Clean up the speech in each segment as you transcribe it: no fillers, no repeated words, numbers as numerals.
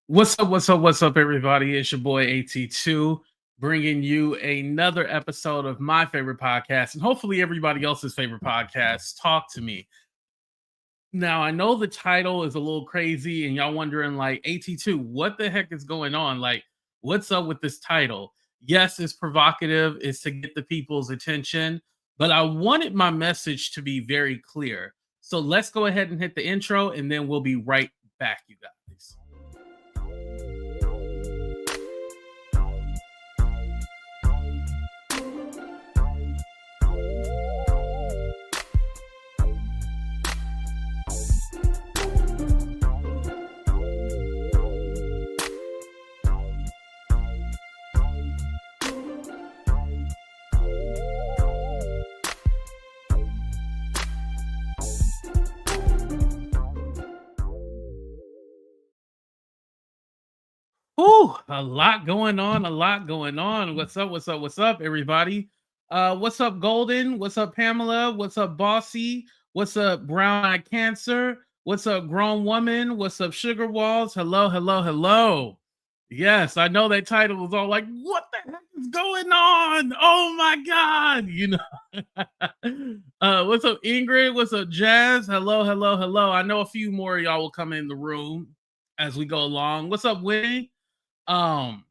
What's up? What's up? What's up, everybody? It's your boy AT2 bringing you another episode of my favorite podcast and hopefully everybody else's favorite podcast, Talk to Me. Now, I know the title is a little crazy and y'all wondering, like, AT2, what the heck is going on? Like, what's up with this title? Yes, it's provocative, it's to get the people's attention, but I wanted my message to be very clear. So let's go ahead and hit the intro and then we'll be right back, you guys. Ooh, a lot going on, a lot going on. What's up? What's up? What's up, everybody? What's up, Golden? What's up, Pamela? What's up, Bossy? What's up, Brown Eye Cancer? What's up, Grown Woman? What's up, Sugar Walls? Hello, hello, hello. Yes, I know that title was all like, what the heck is going on? Oh my God. What's up, Ingrid? What's up, Jazz? Hello, hello, hello. I know a few more of y'all will come in the room as we go along. What's up, Winnie? Um,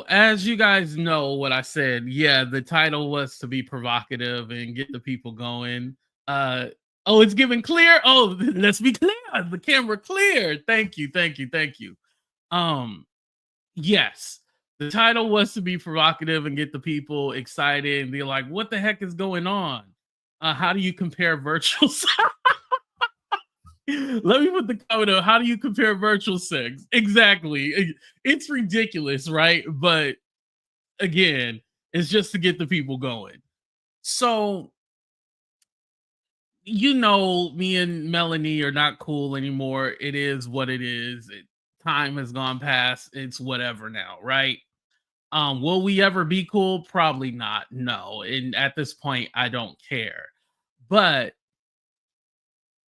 as you guys know what I said, yeah, the title was to be provocative and get the people going. Oh, it's giving clear. Oh, let's be clear. The camera cleared. Thank you, thank you, thank you. Yes, the title was to be provocative and get the people excited and be like, what the heck is going on? How do you compare virtual Let me put the comment on how do you compare virtual sex? Exactly. It's ridiculous, right? But again, it's just to get the people going. So, me and Melanie are not cool anymore. It is what it is. Time has gone past. It's whatever now, right? Will we ever be cool? Probably not. No. And at this point, I don't care. But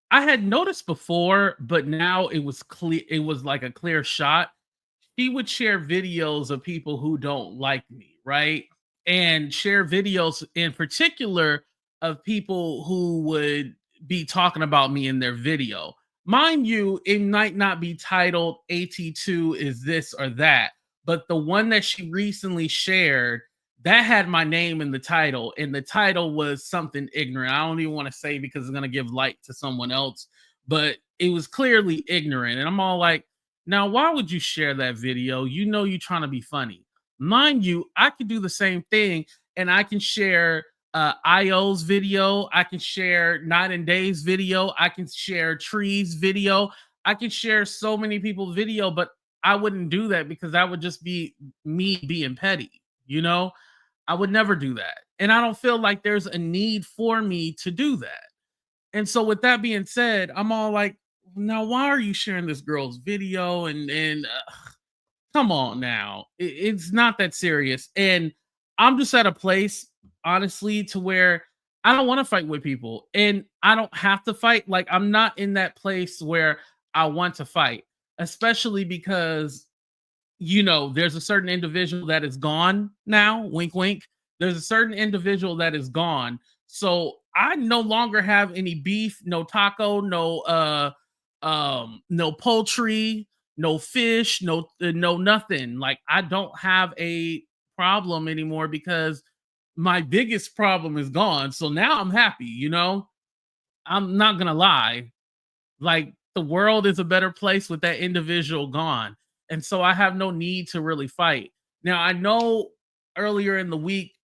I had noticed before, but now it was clear. It was like a clear shot. She would share videos of people who don't like me, right? And share videos in particular of people who would be talking about me in their video. Mind you, it might not be titled AT2 is this or that, but the one that she recently shared that had my name in the title, and the title was something ignorant. I don't even want to say because it's going to give light to someone else, but it was clearly ignorant. And I'm all like, now, why would you share that video? You know, you're trying to be funny. Mind you, I could do the same thing and I can share IO's video. I can share Night and Day's video. I can share Tree's video. I can share so many people's video, but I wouldn't do that because that would just be me being petty, you know? I would never do that. And I don't feel like there's a need for me to do that. And so with that being said, I'm all like, now why are you sharing this girl's video and come on now. It's not that serious. And I'm just at a place honestly to where I don't want to fight with people and I don't have to fight. Like I'm not in that place where I want to fight, especially because there's a certain individual that is gone now. Wink, wink. There's a certain individual that is gone. So I no longer have any beef, no taco, no poultry, no fish, no nothing. Like I don't have a problem anymore because my biggest problem is gone. So now I'm happy. I'm not gonna lie. Like the world is a better place with that individual gone. And so I have no need to really fight. Now, I know earlier in the week,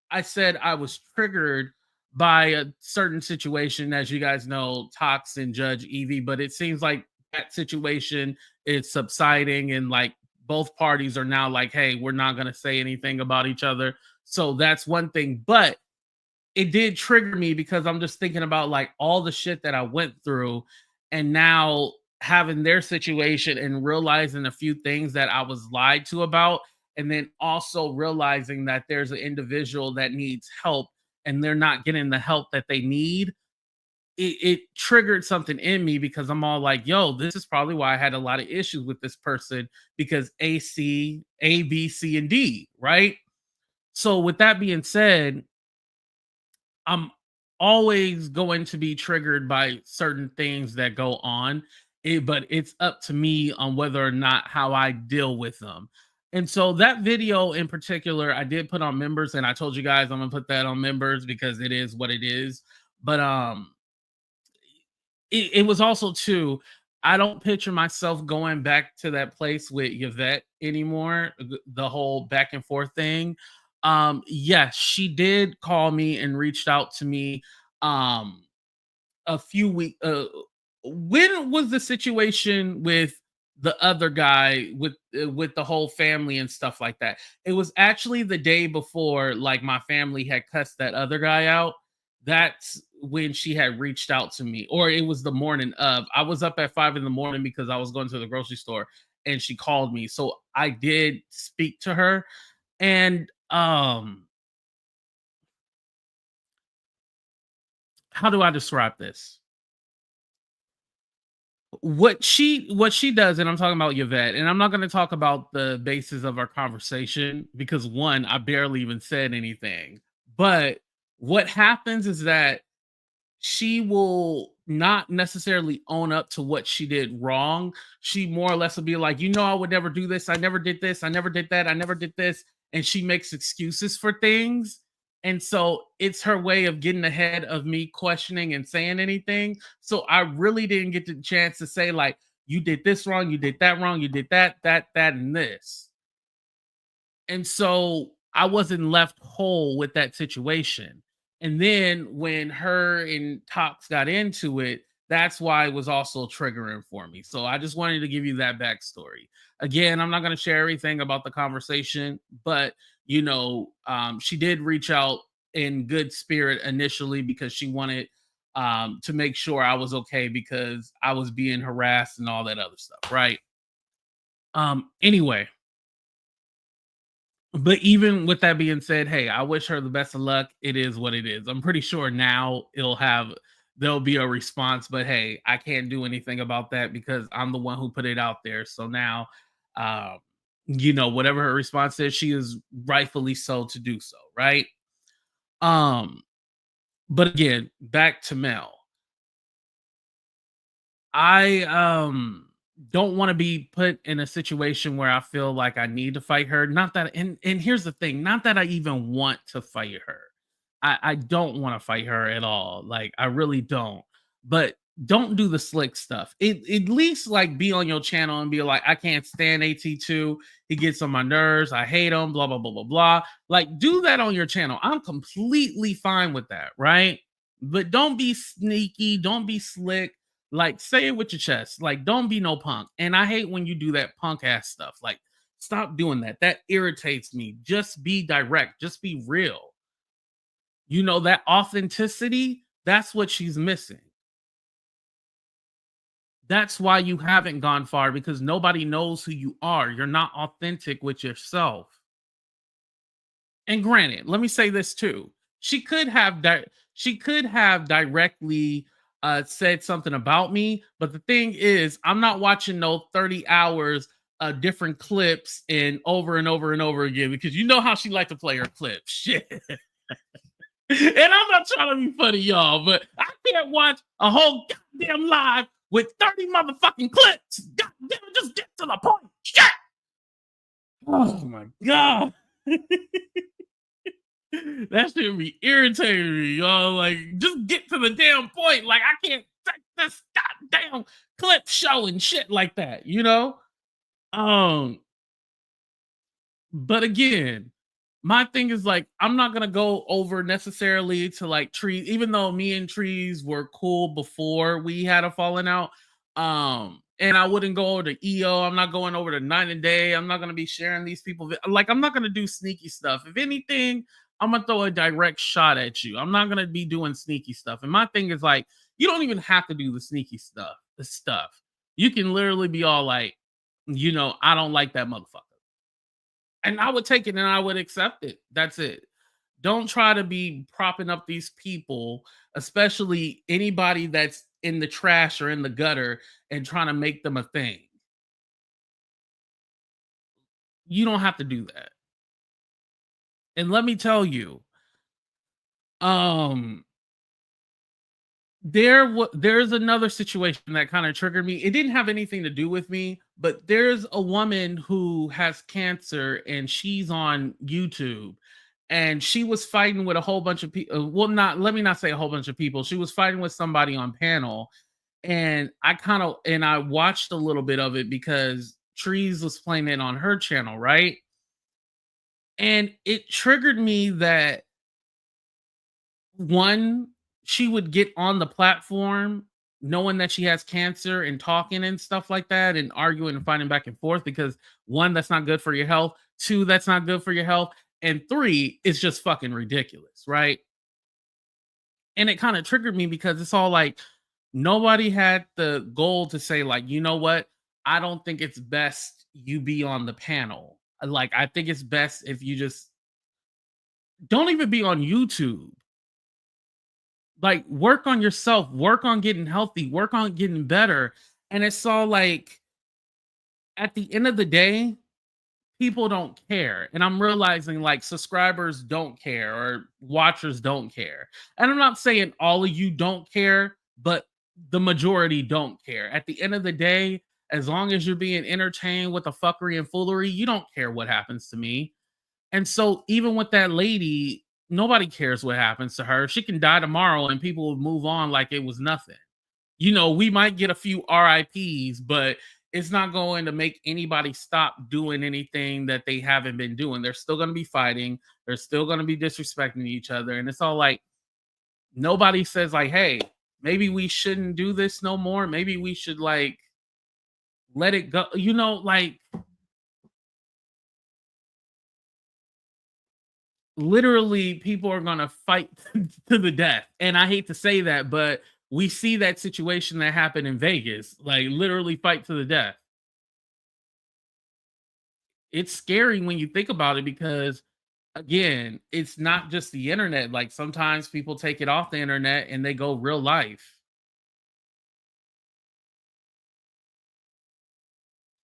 I said I was triggered by a certain situation. As you guys know, Tox and Judge Evie, but it seems like that situation is subsiding and like both parties are now like, hey, we're not going to say anything about each other. So that's one thing. But it did trigger me because I'm just thinking about like all the shit that I went through and now having their situation and realizing a few things that I was lied to about, and then also realizing that there's an individual that needs help and they're not getting the help that they need. it triggered something in me because I'm all like, yo, this is probably why I had a lot of issues with this person because A, B, C, and D, right? So with that being said, I'm always going to be triggered by certain things that go on. But it's up to me on whether or not how I deal with them. And so that video in particular, I did put on members, and I told you guys I'm gonna put that on members because it is what it is. But it was also too, I don't picture myself going back to that place with Yvette anymore. The whole back and forth thing. Yes, she did call me and reached out to me. Um, a few weeks. When was the situation with the other guy with the whole family and stuff like that? It was actually the day before, like my family had cussed that other guy out. That's when she had reached out to me, or it was the morning of. I was up at 5 in the morning because I was going to the grocery store, and she called me. So I did speak to her, and how do I describe this? What she does, and I'm talking about Yvette, and I'm not going to talk about the basis of our conversation because one, I barely even said anything. But what happens is that she will not necessarily own up to what she did wrong. She more or less will be like, I would never do this. I never did this. I never did that. I never did this. And she makes excuses for things. And so it's her way of getting ahead of me questioning and saying anything. So I really didn't get the chance to say, like, you did this wrong, you did that wrong, you did that, and this. And so I wasn't left whole with that situation. And then when her and Tox got into it, that's why it was also triggering for me. So I just wanted to give you that backstory. Again, I'm not going to share everything about the conversation, but she did reach out in good spirit initially because she wanted to make sure I was okay because I was being harassed and all that other stuff, right? Anyway, but even with that being said, hey, I wish her the best of luck. It is what it is. I'm pretty sure now there'll be a response, but hey, I can't do anything about that because I'm the one who put it out there. So now, uh, whatever her response is, she is rightfully so to do so, right? Um, but again, back to Mel. I don't want to be put in a situation where I feel like I need to fight her. Not that and here's the thing, not that I even want to fight her. I don't want to fight her at all. Like I really don't. But don't do the slick stuff. At least like be on your channel and be like, I can't stand AT2. He gets on my nerves. I hate him, blah, blah, blah, blah, blah. Like do that on your channel. I'm completely fine with that, right? But don't be sneaky, don't be slick, like, say it with your chest. Like, don't be no punk. And I hate when you do that punk ass stuff. Like, stop doing that. That irritates me. Just be direct. Just be real. That authenticity, that's what she's missing. That's why you haven't gone far because nobody knows who you are. You're not authentic with yourself. And granted, let me say this too. She could have directly said something about me, but the thing is, I'm not watching no 30 hours of different clips and over and over again because you know how she like to play her clips. Shit. And I'm not trying to be funny, y'all, but I can't watch a whole goddamn live with 30 motherfucking clips. God damn it, just get to the point. Shit. Oh my god. That should be irritating me, y'all. Like, just get to the damn point. Like, I can't take this goddamn clip show and shit like that. Um, but again, my thing is like, I'm not gonna go over necessarily to like Trees, even though me and Trees were cool before we had a falling out. And I wouldn't go over to EO. I'm not going over to Night and Day. I'm not gonna be sharing these people. Like, I'm not gonna do sneaky stuff. If anything, I'm gonna throw a direct shot at you. I'm not gonna be doing sneaky stuff. And my thing is like, you don't even have to do the sneaky stuff. The stuff you can literally be all like, I don't like that motherfucker, and I would take it and I would accept it. That's it. Don't try to be propping up these people, especially anybody that's in the trash or in the gutter, and trying to make them a thing. You don't have to do that. And let me tell you, um, there's another situation that kind of triggered me. It didn't have anything to do with me, but there's a woman who has cancer and she's on YouTube, and she was fighting with a whole bunch of people. Well, not let me not say a whole bunch of people. She was fighting with somebody on panel, and I watched a little bit of it because Trees was playing it on her channel, right? And it triggered me that one, she would get on the platform knowing that she has cancer and talking and stuff like that and arguing and fighting back and forth because one, that's not good for your health. Two, that's not good for your health. And three, it's just fucking ridiculous, right? And it kind of triggered me because it's all like nobody had the goal to say, like, you know what? I don't think it's best you be on the panel. Like, I think it's best if you just don't even be on YouTube. Like, work on yourself, work on getting healthy, work on getting better. And it's all like at the end of the day, people don't care. And I'm realizing like subscribers don't care or watchers don't care. And I'm not saying all of you don't care, but the majority don't care. At the end of the day, as long as you're being entertained with the fuckery and foolery, you don't care what happens to me. And so even with that lady, nobody cares what happens to her. She can die tomorrow and people will move on like it was nothing. We might get a few RIPs, but it's not going to make anybody stop doing anything that they haven't been doing. They're still going to be fighting. They're still going to be disrespecting each other. And it's all like nobody says like, "Hey, maybe we shouldn't do this no more. Maybe we should like let it go." Like literally people are going to fight to the death. And I hate to say that, but we see that situation that happened in Vegas, like literally fight to the death. It's scary when you think about it because again, it's not just the internet. Like sometimes people take it off the internet and they go real life.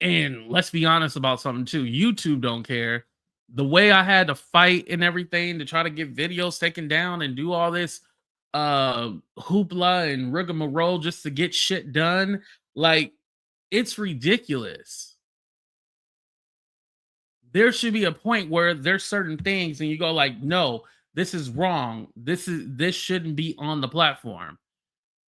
And let's be honest about something too. YouTube don't care. The way I had to fight and everything to try to get videos taken down and do all this hoopla and rigmarole just to get shit done, like it's ridiculous. There should be a point where there's certain things and you go like, no, this is wrong. This shouldn't be on the platform.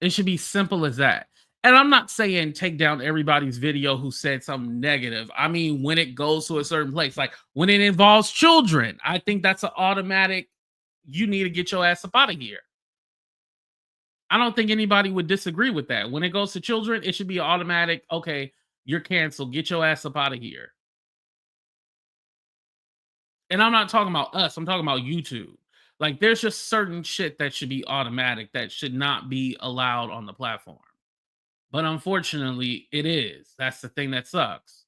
It should be simple as that. And I'm not saying take down everybody's video who said something negative. I mean, when it goes to a certain place, like when it involves children, I think that's an automatic, you need to get your ass up out of here. I don't think anybody would disagree with that. When it goes to children, it should be automatic, okay, you're canceled. Get your ass up out of here. And I'm not talking about us, I'm talking about YouTube. Like there's just certain shit that should be automatic that should not be allowed on the platform. But unfortunately, it is. That's the thing that sucks.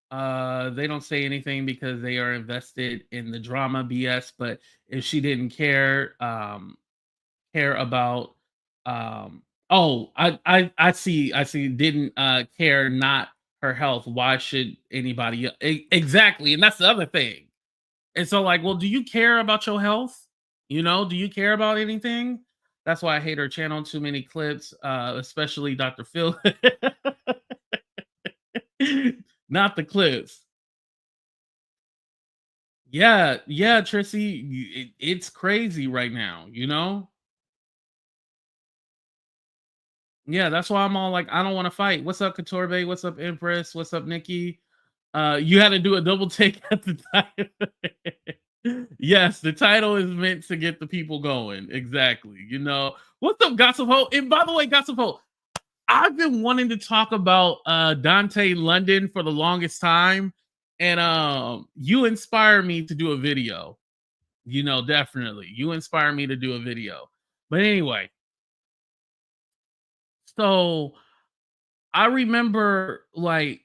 They don't say anything because they are invested in the drama BS. But if she didn't care about, oh, I see, didn't care not her health. Why should anybody exactly? And that's the other thing. And so, like, well, do you care about your health? Do you care about anything? That's why I hate her channel. Too many clips, especially Dr. Phil. Not the clips. Yeah, yeah, Trissy, it's crazy right now. Yeah, that's why I'm all like, I don't want to fight. What's up, Katorbe? What's up, Empress? What's up, Nikki? You had to do a double take at the time. Yes, the title is meant to get the people going. Exactly. What's up, Gossip Ho? And by the way, Gossip Ho, I've been wanting to talk about Dante London for the longest time. And you inspire me to do a video. Definitely. You inspire me to do a video. But anyway, so I remember like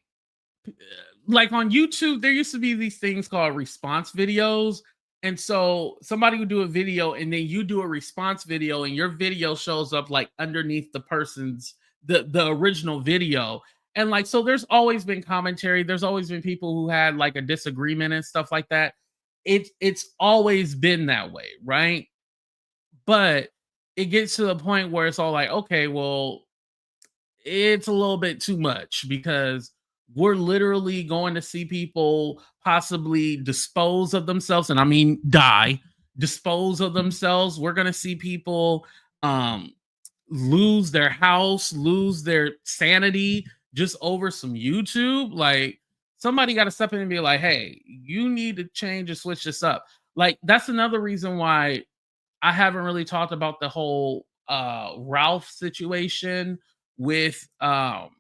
like on YouTube, there used to be these things called response videos. And so somebody would do a video and then you do a response video and your video shows up like underneath the person's the original video. And like so there's always been commentary, there's always been people who had like a disagreement and stuff like that. It's always been that way, right? But it gets to the point where it's all like, okay, well, it's a little bit too much because we're literally going to see people possibly dispose of themselves, and I mean die, dispose of themselves. We're going to see people um lose their house, lose their sanity just over some YouTube. Like somebody got to step in and be like, "Hey, you need to change and switch this up." Like that's another reason why I haven't really talked about the whole Ralph situation with Danny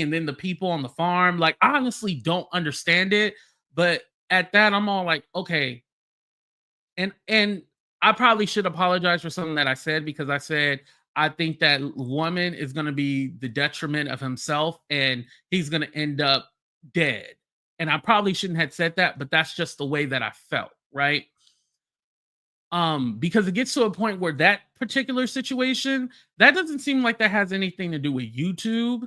and then the people on the farm. Like I honestly don't understand it, but at that I'm all like, okay, and I probably should apologize for something that I said because I said I think that woman is going to be the detriment of himself and he's going to end up dead. And I probably shouldn't have said that, but that's just the way that I felt, right? Because it gets to a point where that particular situation, that doesn't seem like that has anything to do with YouTube.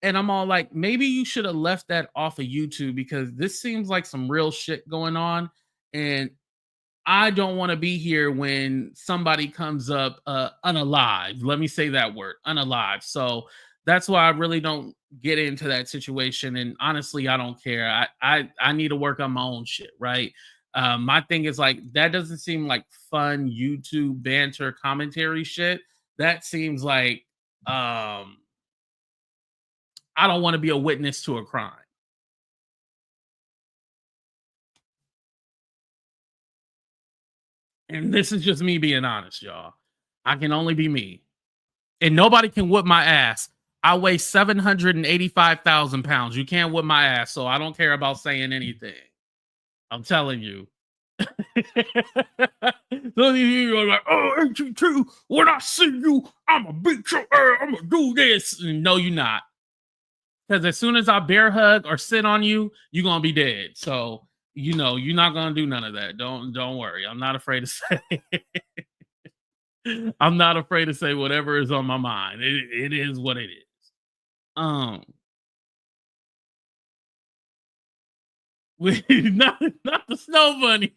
And I'm all like, maybe you should have left that off of YouTube because this seems like some real shit going on. And I don't want to be here when somebody comes up unalive. Let me say that word, unalive. So that's why I really don't get into that situation. And honestly, I don't care. I need to work on my own shit, right? My thing is like that doesn't seem like fun YouTube banter commentary shit. That seems like I don't want to be a witness to a crime. And this is just me being honest, y'all. I can only be me. And nobody can whip my ass. I weigh 785,000 pounds. You can't whip my ass, so I don't care about saying anything. I'm telling you. Some of you are like, oh, ain't you true? When I see you, I'm gonna beat your ass. I'm gonna do this. And no, you're not. Because as soon as I bear hug or sit on you, you're gonna be dead. So you know you're not gonna do none of that. Don't worry. I'm not afraid to say. I'm not afraid to say whatever is on my mind. It is what it is. Um, not the snow bunny.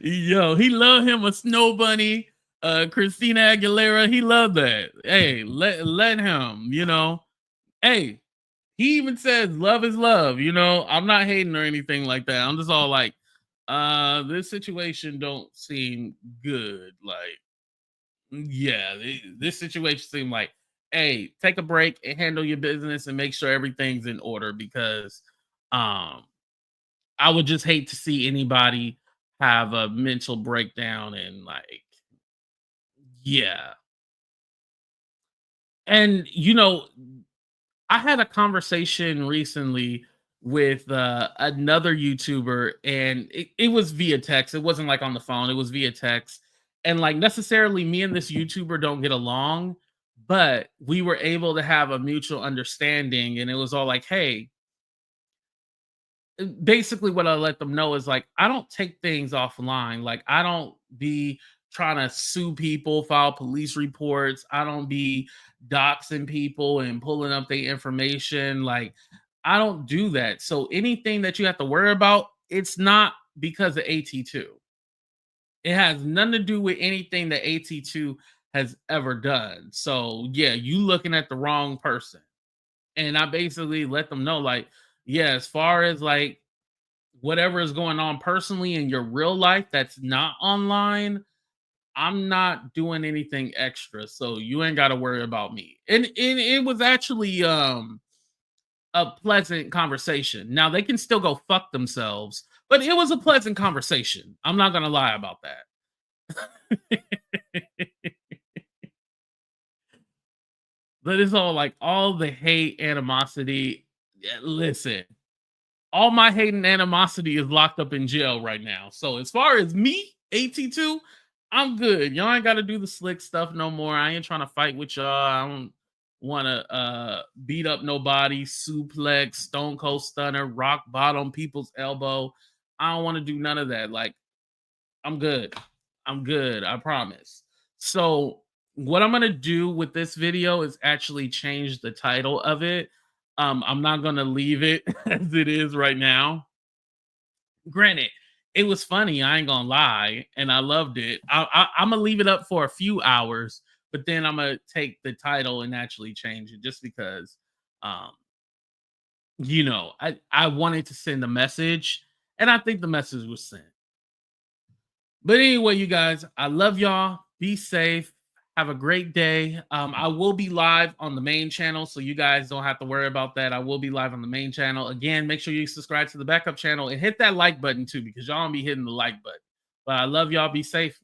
Yo, he loved him a snow bunny. Christina Aguilera, he loved that. Hey, let him. Hey, he even says love is love. I'm not hating or anything like that. I'm just all like, this situation don't seem good. Like, yeah, this situation seemed like, hey, take a break and handle your business and make sure everything's in order because um I would just hate to see anybody have a mental breakdown and like, yeah. And I had a conversation recently with another YouTuber, and it was via text. It wasn't like on the phone, it was via text. And like necessarily, me and this YouTuber don't get along, but we were able to have a mutual understanding. And it was all like, hey, basically what I let them know is like I don't take things offline. Like I don't be trying to sue people, file police reports. I don't be doxing people and pulling up their information. Like I don't do that. So anything that you have to worry about, it's not because of AT2. It has nothing to do with anything that AT2 has ever done. So yeah, you looking at the wrong person. And I basically let them know, like, yeah, as far as like whatever is going on personally in your real life that's not online, I'm not doing anything extra. So you ain't got to worry about me. And it was actually a pleasant conversation. Now they can still go fuck themselves, but it was a pleasant conversation. I'm not going to lie about that. But it's all like all the hate, animosity. Yeah, listen, all my hate and animosity is locked up in jail right now. So as far as me, AT2, I'm good. Y'all ain't got to do the slick stuff no more. I ain't trying to fight with y'all. want to beat up nobody, suplex, stone cold stunner, rock bottom, people's elbow. I don't want to do none of that. Like, I'm good. I'm good. I promise. So, what I'm going to do with this video is actually change the title of it. I'm not going to leave it as it is right now. Granted, it was funny. I ain't gonna lie, and I loved it. I'm gonna leave it up for a few hours, but then I'm gonna take the title and actually change it just because, um, I wanted to send a message, and I think the message was sent. But anyway, you guys, I love y'all. Be safe. Have a great day. I will be live on the main channel, so you guys don't have to worry about that. I will be live on the main channel. Again, make sure you subscribe to the backup channel and hit that like button too, because y'all don't be hitting the like button. But I love y'all. Be safe.